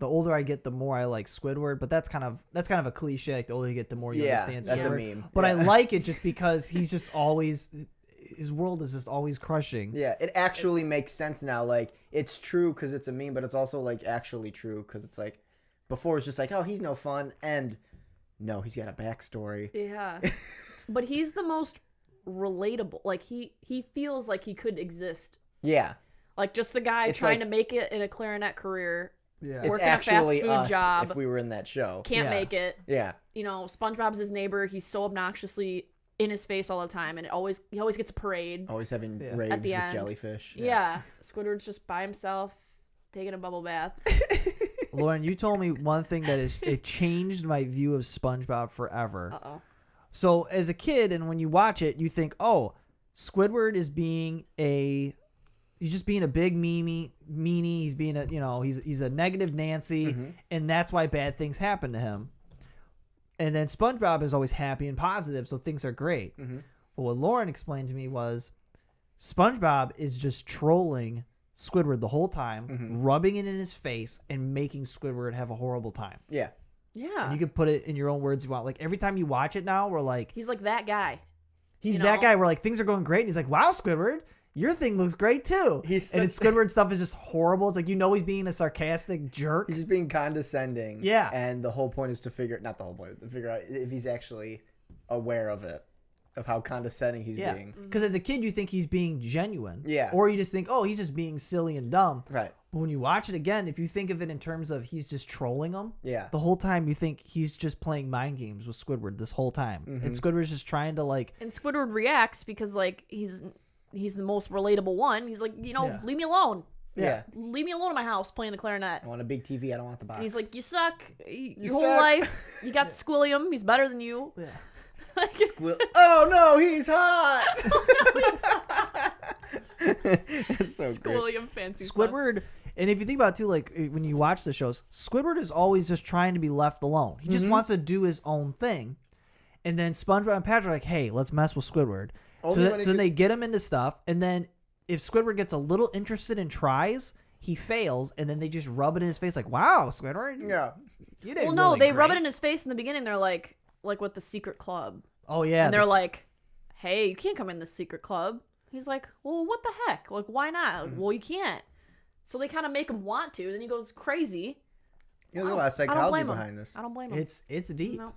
the older I get, the more I like Squidward. But that's kind of a cliche. Like the older you get, the more you understand Squidward. That's a meme. But I like it just because he's just always, his world is just always crushing. Yeah, it actually makes sense now. Like, it's true because it's a meme, but it's also like actually true because it's like, before it's just like, oh, he's no fun, and no, he's got a backstory. Yeah. But he's the most relatable. Like, he feels like he could exist. Yeah. Like, just a guy trying to make it in a clarinet career. Yeah. It's actually a fast food job. If we were in that show. Can't make it. Yeah. You know, SpongeBob's his neighbor. He's so obnoxiously in his face all the time, and he always gets a parade. Always having raves at the with end. jellyfish. Yeah. Squidward's just by himself, taking a bubble bath. Lauren, you told me one thing that it changed my view of SpongeBob forever. Uh-oh. So as a kid, and when you watch it, you think, oh, Squidward is he's just being a big meanie. He's being he's a negative Nancy, and that's why bad things happen to him. And then SpongeBob is always happy and positive, so things are great. But what Lauren explained to me was SpongeBob is just trolling Squidward the whole time, rubbing it in his face, and making Squidward have a horrible time. Yeah. Yeah. And you could put it in your own words you want. Like, every time you watch it now, we're like... He's like that guy. He's that guy where, like, things are going great, and he's like, wow, Squidward, your thing looks great, too. And Squidward's stuff is just horrible. It's like, he's being a sarcastic jerk. He's just being condescending. Yeah. And the whole point is to figure out if he's actually aware of it. Of how condescending he's being. Because as a kid, you think he's being genuine. Yeah. Or you just think, oh, he's just being silly and dumb. Right. But when you watch it again, if you think of it in terms of he's just trolling them, the whole time you think he's just playing mind games with Squidward this whole time. And Squidward's just trying to, like... And Squidward reacts because, like, he's the most relatable one. He's like, leave me alone. Yeah. Leave me alone in my house playing the clarinet. I want a big TV. I don't want the box. And he's like, you suck. Your whole life. You got Squilliam. He's better than you. Yeah. Oh no, he's hot! That's so great. Squilliam fancy Squidward, stuff. and if you think about it too, like when you watch the shows, Squidward is always just trying to be left alone. He just wants to do his own thing. And then SpongeBob and Patrick are like, hey, let's mess with Squidward. So they get him into stuff, and then if Squidward gets a little interested and tries, he fails, and then they just rub it in his face like, wow, Squidward. Yeah. You did they rub it in his face in the beginning. They're like with the secret club. Oh, yeah. And they're like, hey, you can't come in this secret club. He's like, well, what the heck? Like, why not? Well, you can't. So they kind of make him want to. Then he goes crazy. There's a lot of psychology behind this. I don't blame him. It's deep. No.